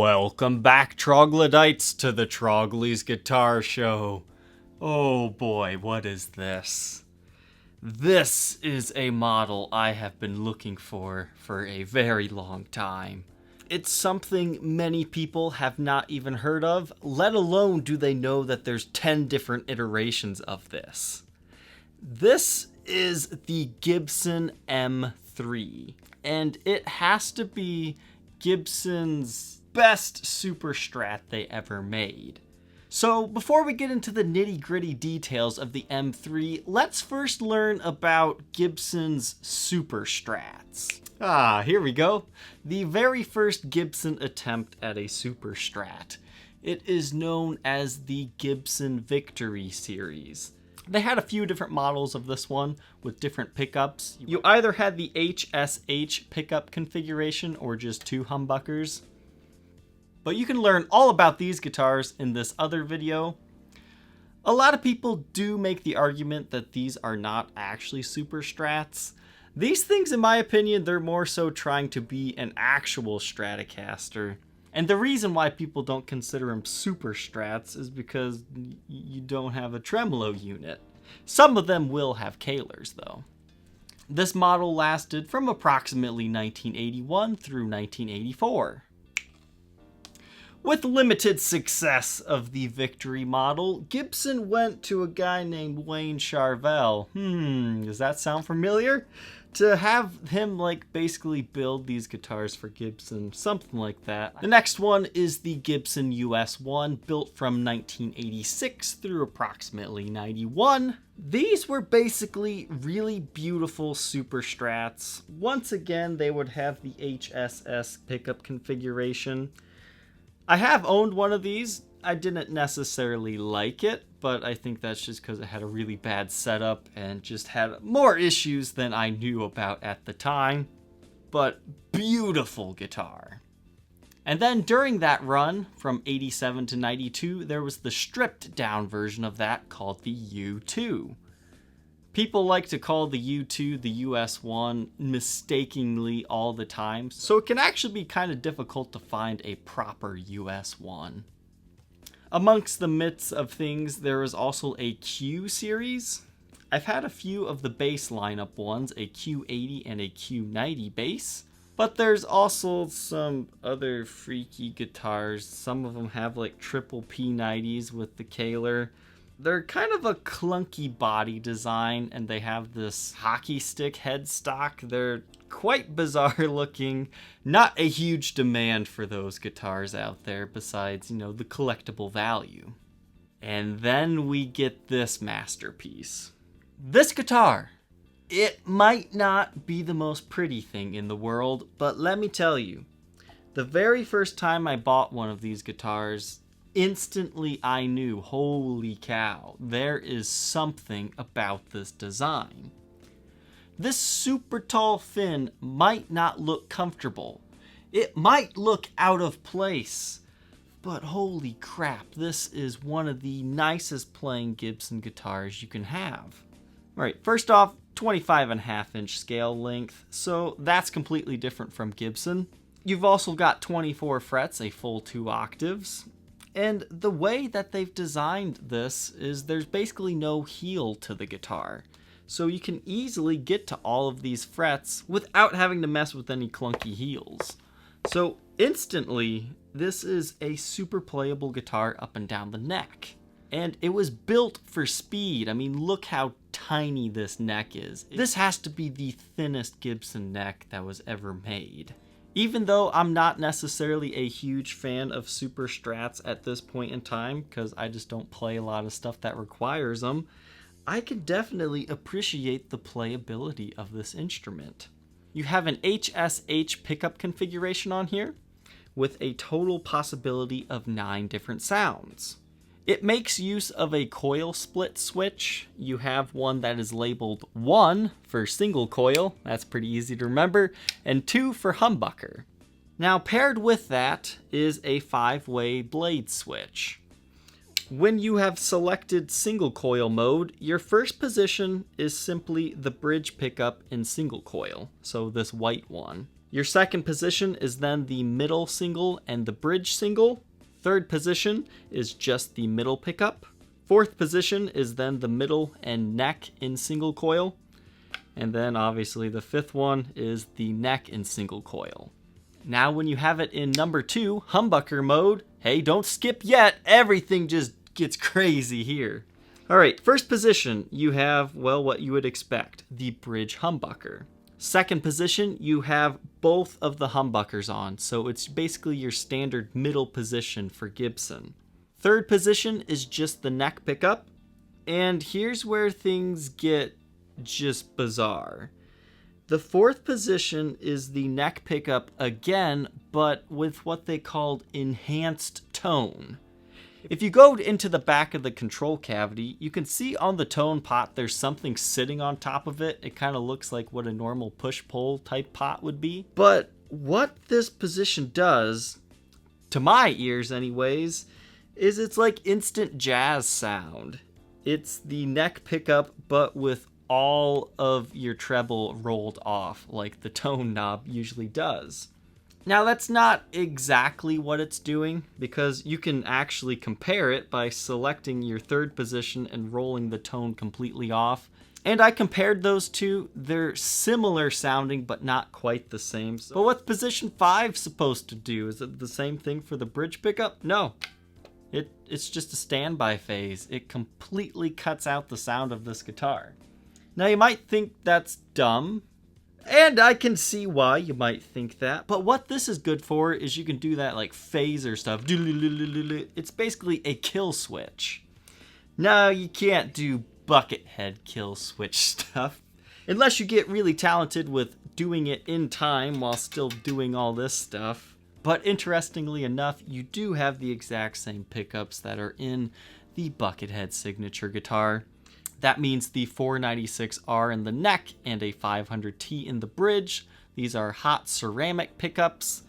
Welcome back, troglodytes, to the Trogly's Guitar Show. Oh boy, what is this? This is a model I have been looking for a very long time. It's something many people have not even heard of, let alone do they know that there's 10 different iterations of this. This is the Gibson M3, and it has to be Gibson's best Super Strat they ever made. So before we get into the nitty-gritty details of the M3, let's first learn about Gibson's Super Strats. Here we go. The very first Gibson attempt at a Super Strat. It is known as the Gibson Victory series. They had a few different models of this one with different pickups. You either had the HSH pickup configuration or just two humbuckers. But you can learn all about these guitars in this other video. A lot of people do make the argument that these are not actually Super Strats. These things, in my opinion, they're more so trying to be an actual Stratocaster. And the reason why people don't consider them Super Strats is because you don't have a tremolo unit. Some of them will have Kahlers though. This model lasted from approximately 1981 through 1984. With limited success of the Victory model, Gibson went to a guy named Wayne Charvel. Does that sound familiar? To have him basically build these guitars for Gibson, something like that. The next one is the Gibson US1, built from 1986 through approximately 91. These were basically really beautiful Super Strats. Once again, they would have the HSS pickup configuration. I have owned one of these. I didn't necessarily like it, but I think that's just because it had a really bad setup and just had more issues than I knew about at the time. But beautiful guitar. And then during that run, from 87 to 92, there was the stripped down version of that called the U2. People like to call the U2 the US1 mistakenly all the time, so it can actually be kind of difficult to find a proper US1. Amongst the myths of things, there is also a Q series. I've had a few of the bass lineup ones, a Q80 and a Q90 bass, but there's also some other freaky guitars. Some of them have triple P90s with the Kahler. They're kind of a clunky body design, and they have this hockey stick headstock. They're quite bizarre looking. Not a huge demand for those guitars out there besides, the collectible value. And then we get this masterpiece. This guitar. It might not be the most pretty thing in the world, but let me tell you, the very first time I bought one of these guitars, instantly I knew, holy cow, there is something about this design. This super tall fin might not look comfortable. It might look out of place. But holy crap, this is one of the nicest playing Gibson guitars you can have. Alright, first off, 25.5-inch scale length, so that's completely different from Gibson. You've also got 24 frets, a full 2 octaves. And the way that they've designed this is there's basically no heel to the guitar. So you can easily get to all of these frets without having to mess with any clunky heels. So instantly, this is a super playable guitar up and down the neck. And it was built for speed. I mean, look how tiny this neck is. This has to be the thinnest Gibson neck that was ever made. Even though I'm not necessarily a huge fan of Super Strats at this point in time, because I just don't play a lot of stuff that requires them, I can definitely appreciate the playability of this instrument. You have an HSH pickup configuration on here, with a total possibility of 9 different sounds. It makes use of a coil split switch. You have one that is labeled 1 for single coil, that's pretty easy to remember, and 2 for humbucker. Now paired with that is a 5-way blade switch. When you have selected single coil mode, your first position is simply the bridge pickup in single coil, so this white one. Your second position is then the middle single and the bridge single. Third position is just the middle pickup. Fourth position is then the middle and neck in single coil. And then obviously the fifth one is the neck in single coil. Now when you have it in number 2, humbucker mode, hey, don't skip yet. Everything just gets crazy here. All right, first position, you have, well, what you would expect, the bridge humbucker. Second position, you have both of the humbuckers on, so it's basically your standard middle position for Gibson. Third position is just the neck pickup, and here's where things get just bizarre. The fourth position is the neck pickup again, but with what they called enhanced tone. If you go into the back of the control cavity, you can see on the tone pot there's something sitting on top of it. It kind of looks like what a normal push-pull type pot would be. But what this position does, to my ears anyways, is it's like instant jazz sound. It's the neck pickup, but with all of your treble rolled off like the tone knob usually does. Now that's not exactly what it's doing, because you can actually compare it by selecting your third position and rolling the tone completely off. And I compared those two. They're similar sounding, but not quite the same. But what's position 5 supposed to do? Is it the same thing for the bridge pickup? No. It's just a standby phase. It completely cuts out the sound of this guitar. Now you might think that's dumb, and I can see why you might think that, but what this is good for is you can do that like phaser stuff. It's basically a kill switch. No, you can't do buckethead kill switch stuff, unless you get really talented with doing it in time while still doing all this stuff. But interestingly enough, you do have the exact same pickups that are in the buckethead signature guitar. That means the 496R in the neck and a 500T in the bridge. These are hot ceramic pickups.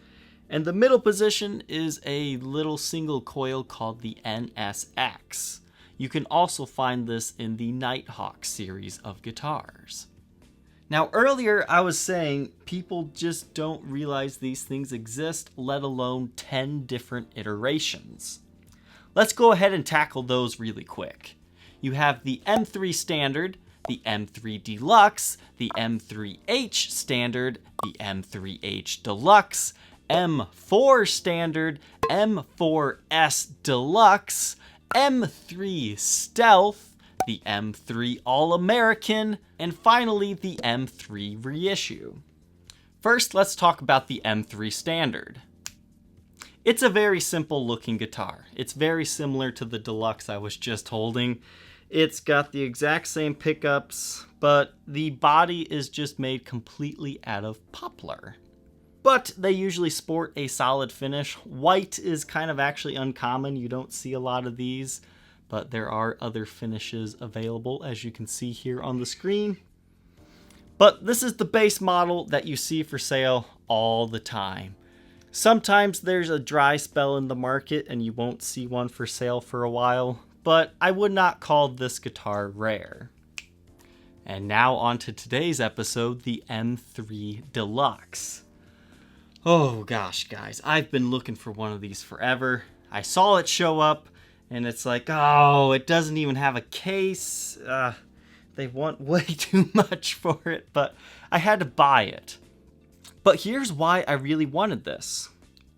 And the middle position is a little single coil called the NSX. You can also find this in the Nighthawk series of guitars. Now earlier I was saying people just don't realize these things exist, let alone 10 different iterations. Let's go ahead and tackle those really quick. You have the M3 Standard, the M3 Deluxe, the M3H Standard, the M3H Deluxe, M4 Standard, M4S Deluxe, M3 Stealth, the M3 All-American, and finally the M3 Reissue. First, let's talk about the M3 Standard. It's a very simple looking guitar. It's very similar to the Deluxe I was just holding. It's got the exact same pickups, but the body is just made completely out of poplar. But they usually sport a solid finish. White is kind of actually uncommon. You don't see a lot of these, but there are other finishes available, as you can see here on the screen. But this is the base model that you see for sale all the time. Sometimes there's a dry spell in the market and you won't see one for sale for a while, but I would not call this guitar rare. And now on to today's episode, the M3 Deluxe. Oh gosh, guys, I've been looking for one of these forever. I saw it show up, and it's like, oh, it doesn't even have a case. They want way too much for it, but I had to buy it. But here's why I really wanted this.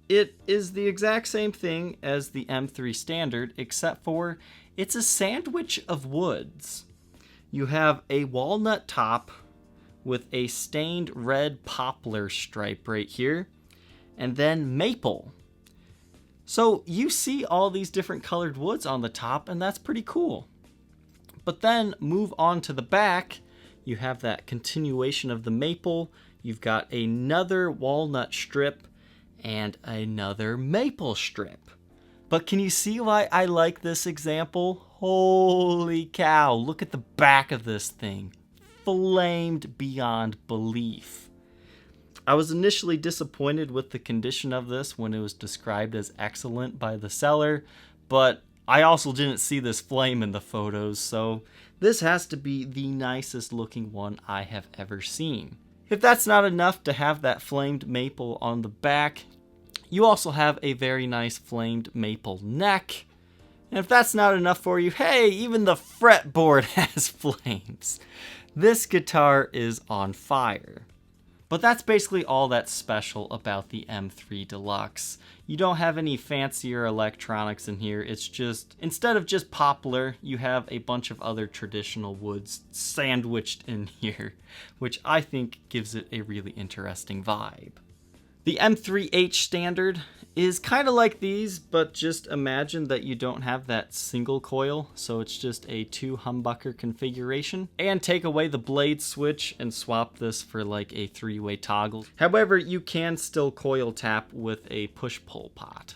It is the exact same thing as the M3 Standard, except for it's a sandwich of woods. You have a walnut top with a stained red poplar stripe right here, and then maple. So you see all these different colored woods on the top, and that's pretty cool. But then move on to the back, you have that continuation of the maple. You've got another walnut strip and another maple strip. But can you see why I like this example? Holy cow, look at the back of this thing. Flamed beyond belief. I was initially disappointed with the condition of this when it was described as excellent by the seller, but I also didn't see this flame in the photos, so this has to be the nicest looking one I have ever seen. If that's not enough to have that flamed maple on the back, you also have a very nice flamed maple neck. And if that's not enough for you, hey, even the fretboard has flames. This guitar is on fire. But that's basically all that's special about the M3 Deluxe. You don't have any fancier electronics in here. It's just, instead of just poplar, you have a bunch of other traditional woods sandwiched in here, which I think gives it a really interesting vibe. The M3H standard is kind of like these, but just imagine that you don't have that single coil, so it's just a 2 humbucker configuration. And take away the blade switch and swap this for like a 3-way toggle. However, you can still coil tap with a push-pull pot.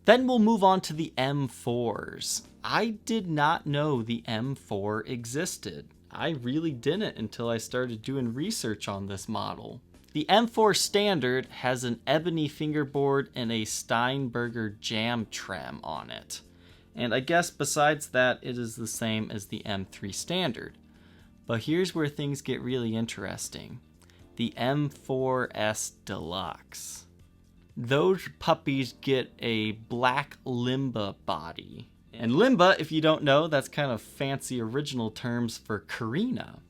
Then we'll move on to the M4s. I did not know the M4 existed. I really didn't until I started doing research on this model. The M4 Standard has an ebony fingerboard and a Steinberger jam trem on it. And I guess besides that, it is the same as the M3 Standard. But here's where things get really interesting. The M4S Deluxe. Those puppies get a black limba body. And limba, if you don't know, that's kind of fancy original terms for Carina.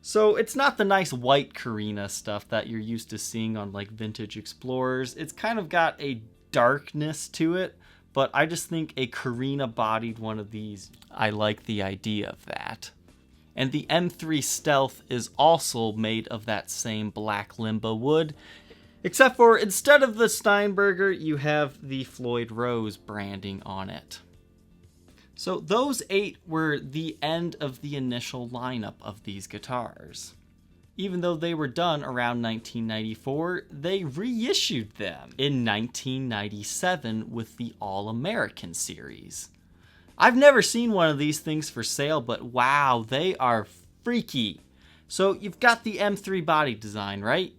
So it's not the nice white Carina stuff that you're used to seeing on like vintage Explorers. It's kind of got a darkness to it, but I just think a Carina bodied one of these, I like the idea of that. And the M3 Stealth is also made of that same black limba wood, except for instead of the Steinberger, you have the Floyd Rose branding on it. So those 8 were the end of the initial lineup of these guitars. Even though they were done around 1994, they reissued them in 1997 with the All-American series. I've never seen one of these things for sale, but wow, they are freaky. So you've got the M3 body design, right?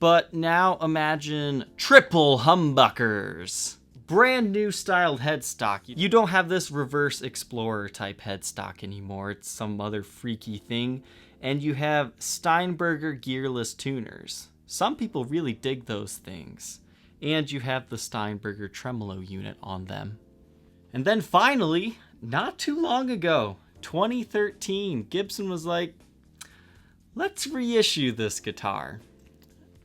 But now imagine triple humbuckers. Brand new styled headstock. You don't have this reverse Explorer type headstock anymore. It's some other freaky thing. And you have Steinberger gearless tuners. Some people really dig those things. And you have the Steinberger tremolo unit on them. And then finally, not too long ago, 2013, Gibson was like, let's reissue this guitar.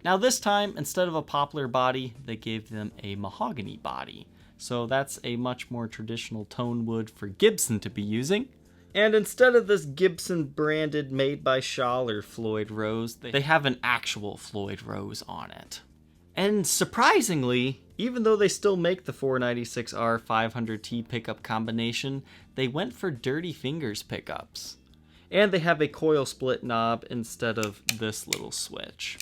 Now this time, instead of a poplar body, they gave them a mahogany body. So that's a much more traditional tone wood for Gibson to be using. And instead of this Gibson branded made by Schaller Floyd Rose, they have an actual Floyd Rose on it. And surprisingly, even though they still make the 496R 500T pickup combination, they went for dirty fingers pickups. And they have a coil split knob instead of this little switch.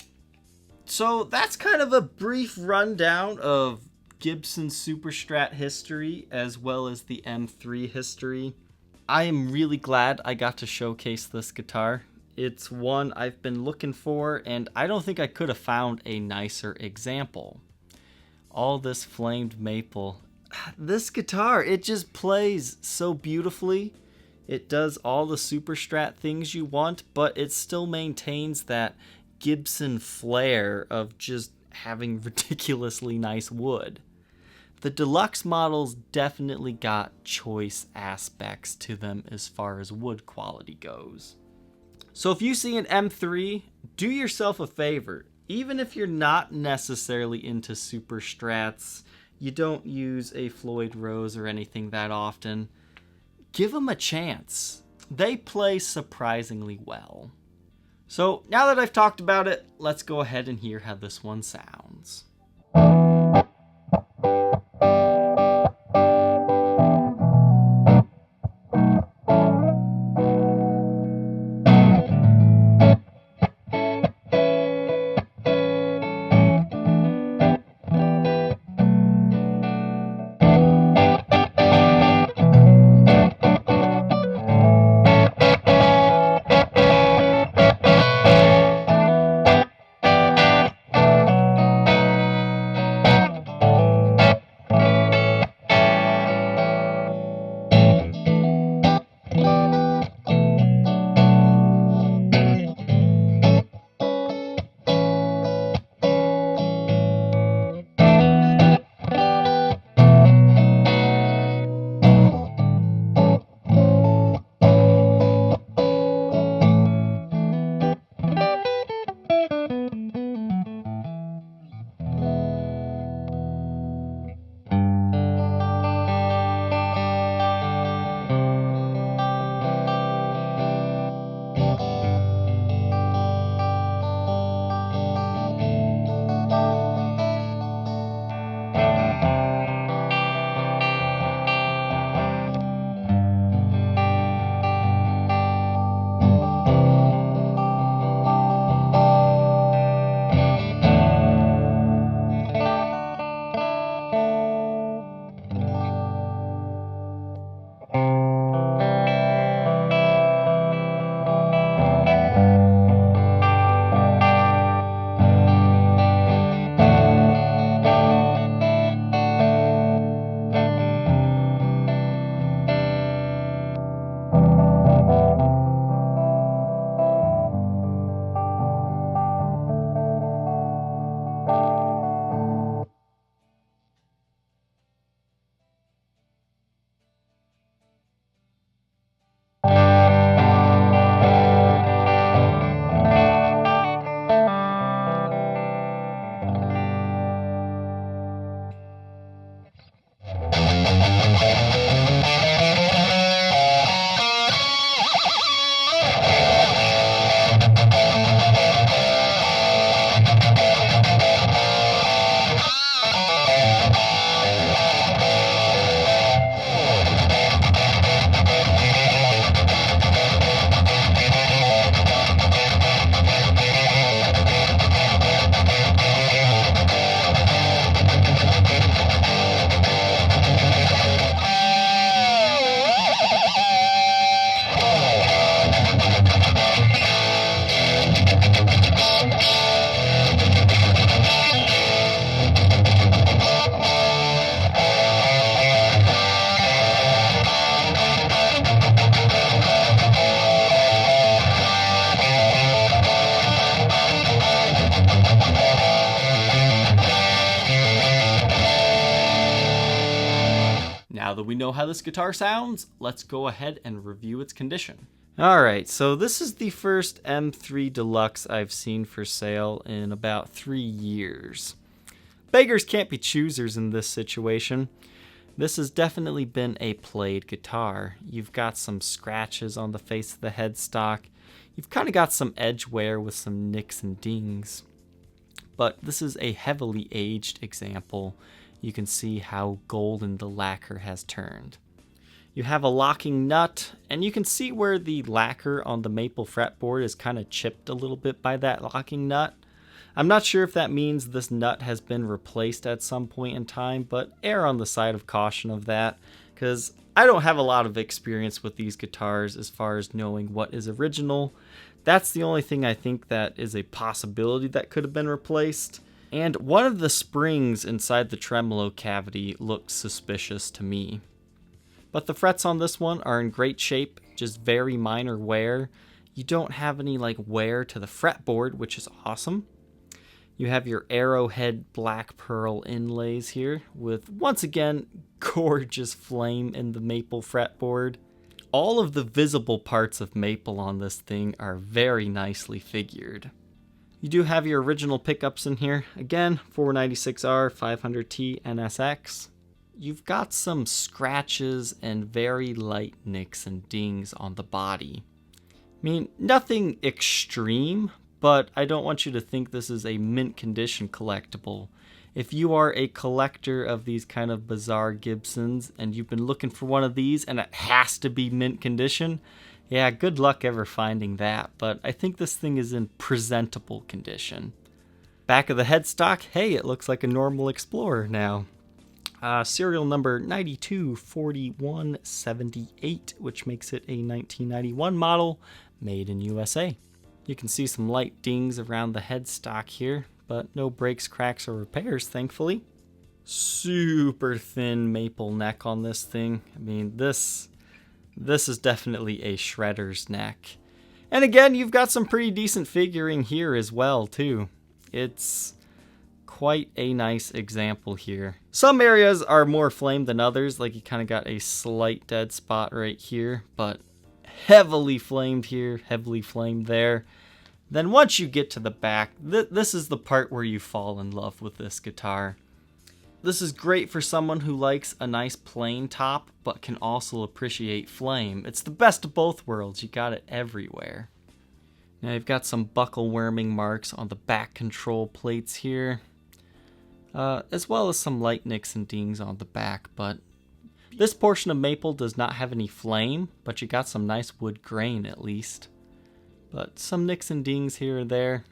So that's kind of a brief rundown of Gibson Super Strat history as well as the M3 history. I am really glad I got to showcase this guitar. It's one I've been looking for, and I don't think I could have found a nicer example. All this flamed maple. This guitar, it just plays so beautifully. It does all the Super Strat things you want, but it still maintains that Gibson flair of just having ridiculously nice wood. The Deluxe models definitely got choice aspects to them as far as wood quality goes. So if you see an M3, do yourself a favor. Even if you're not necessarily into Super Strats, you don't use a Floyd Rose or anything that often, give them a chance. They play surprisingly well. So now that I've talked about it, let's go ahead and hear how this one sounds. Now that we know how this guitar sounds, let's go ahead and review its condition. Alright, so this is the first M3 Deluxe I've seen for sale in about 3 years. Beggars can't be choosers in this situation. This has definitely been a played guitar. You've got some scratches on the face of the headstock. You've kind of got some edge wear with some nicks and dings. But this is a heavily aged example. You can see how golden the lacquer has turned. You have a locking nut, and you can see where the lacquer on the maple fretboard is kind of chipped a little bit by that locking nut. I'm not sure if that means this nut has been replaced at some point in time, but err on the side of caution of that, because I don't have a lot of experience with these guitars as far as knowing what is original. That's the only thing I think that is a possibility that could have been replaced. And one of the springs inside the tremolo cavity looks suspicious to me. But the frets on this one are in great shape, just very minor wear. You don't have any wear to the fretboard, which is awesome. You have your arrowhead black pearl inlays here with, once again, gorgeous flame in the maple fretboard. All of the visible parts of maple on this thing are very nicely figured. You do have your original pickups in here. Again, 496R, 500T, NSX. You've got some scratches and very light nicks and dings on the body. I mean, nothing extreme, but I don't want you to think this is a mint condition collectible. If you are a collector of these kind of bizarre Gibsons and you've been looking for one of these and it has to be mint condition, yeah, good luck ever finding that, but I think this thing is in presentable condition. Back of the headstock, hey, it looks like a normal Explorer now. Serial number 924178, which makes it a 1991 model, made in USA. You can see some light dings around the headstock here, but no breaks, cracks, or repairs, thankfully. Super thin maple neck on this thing. I mean, this is definitely a shredder's neck. And again, you've got some pretty decent figuring here as well, too. It's quite a nice example here. Some areas are more flamed than others, like you kind of got a slight dead spot right here, but heavily flamed here, heavily flamed there. Then once you get to the back, this is the part where you fall in love with this guitar. This is great for someone who likes a nice plain top, but can also appreciate flame. It's the best of both worlds. You got it everywhere. Now you've got some buckle worming marks on the back control plates here, as well as some light nicks and dings on the back, but this portion of maple does not have any flame, but you got some nice wood grain at least. But some nicks and dings here and there.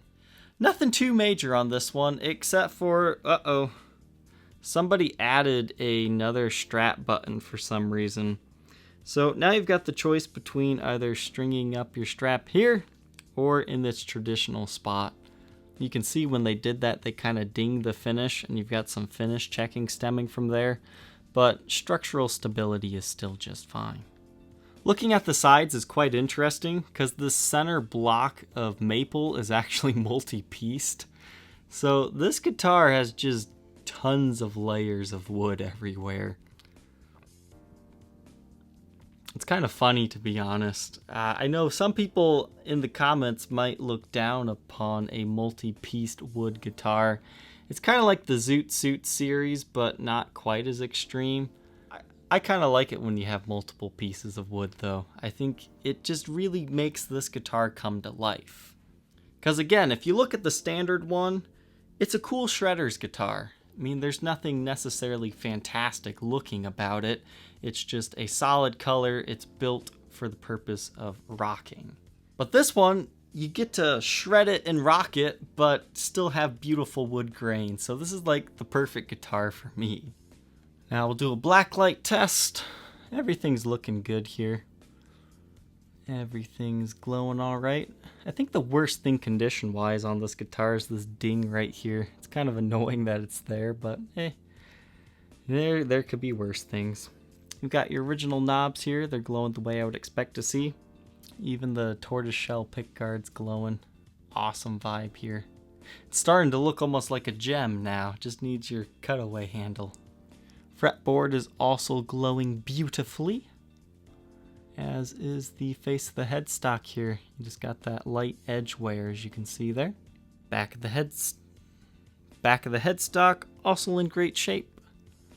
Nothing too major on this one, except for, somebody added another Strat button for some reason. So now you've got the choice between either stringing up your strap here or in this traditional spot. You can see when they did that, they kind of dinged the finish, and you've got some finish checking stemming from there. But structural stability is still just fine. Looking at the sides is quite interesting because the center block of maple is actually multi-pieced. So this guitar has just tons of layers of wood everywhere. It's kind of funny, to be honest. I know some people in the comments might look down upon a multi-pieced wood guitar. It's kind of like the Zoot Suit series, but not quite as extreme. I kind of like it when you have multiple pieces of wood, though. I think it just really makes this guitar come to life. Because again, if you look at the standard one, it's a cool shredder's guitar. I mean, there's nothing necessarily fantastic looking about it. It's just a solid color. It's built for the purpose of rocking. But this one, you get to shred it and rock it, but still have beautiful wood grain. So this is like the perfect guitar for me. Now we'll do a blacklight test. Everything's looking good here. Everything's glowing all right. I think the worst thing condition-wise on this guitar is this ding right here. It's kind of annoying that it's there, but hey, there could be worse things. You've got your original knobs here. They're glowing the way I would expect to see. Even the tortoiseshell pickguard's glowing. Awesome vibe here. It's starting to look almost like a gem now. Just needs your cutaway handle. Fretboard is also glowing beautifully, as is the face of the headstock here. You just got that light edge wear, as you can see there. Back of the headstock also in great shape. I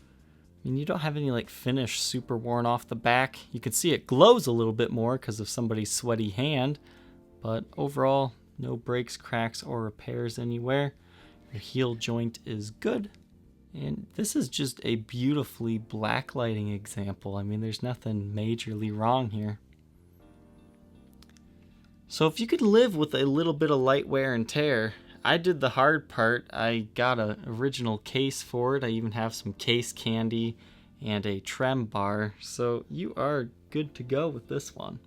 mean, you don't have any like finish super worn off the back. You can see it glows a little bit more because of somebody's sweaty hand, but overall, no breaks, cracks, or repairs anywhere. Your heel joint is good. And this is just a beautifully blacklighting example. I mean, there's nothing majorly wrong here. So if you could live with a little bit of light wear and tear, I did the hard part. I got an original case for it. I even have some case candy and a trem bar. So you are good to go with this one.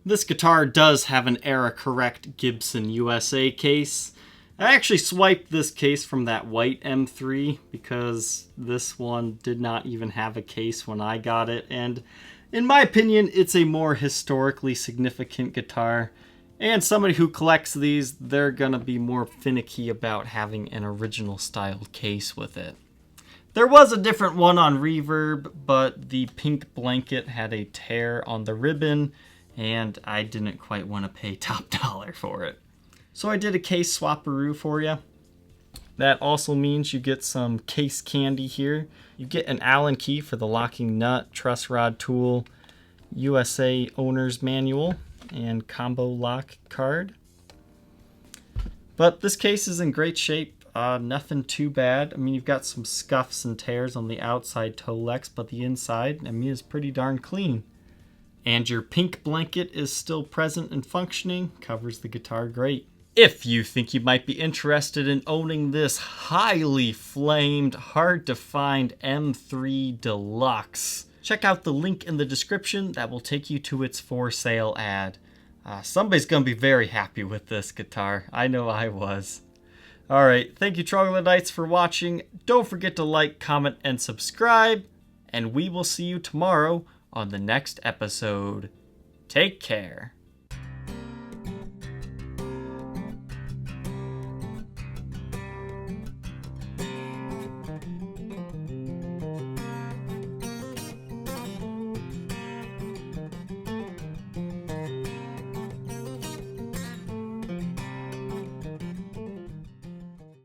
This guitar does have an era-correct Gibson USA case. I actually swiped this case from that white M3 because this one did not even have a case when I got it. And in my opinion, it's a more historically significant guitar. And somebody who collects these, they're gonna be more finicky about having an original style case with it. There was a different one on Reverb, but the pink blanket had a tear on the ribbon, and I didn't quite want to pay top dollar for it. So I did a case swapperoo for you. That also means you get some case candy here. You get an Allen key for the locking nut, truss rod tool, USA owner's manual, and combo lock card. But this case is in great shape. Nothing too bad. I mean, you've got some scuffs and tears on the outside Tolex, but the inside, I mean, is pretty darn clean. And your pink blanket is still present and functioning, covers the guitar great. If you think you might be interested in owning this highly flamed, hard to find M3 Deluxe, check out the link in the description that will take you to its for sale ad. Somebody's going to be very happy with this guitar. I know I was. Alright, thank you Troglodytes for watching. Don't forget to like, comment, and subscribe. And we will see you tomorrow on the next episode. Take care.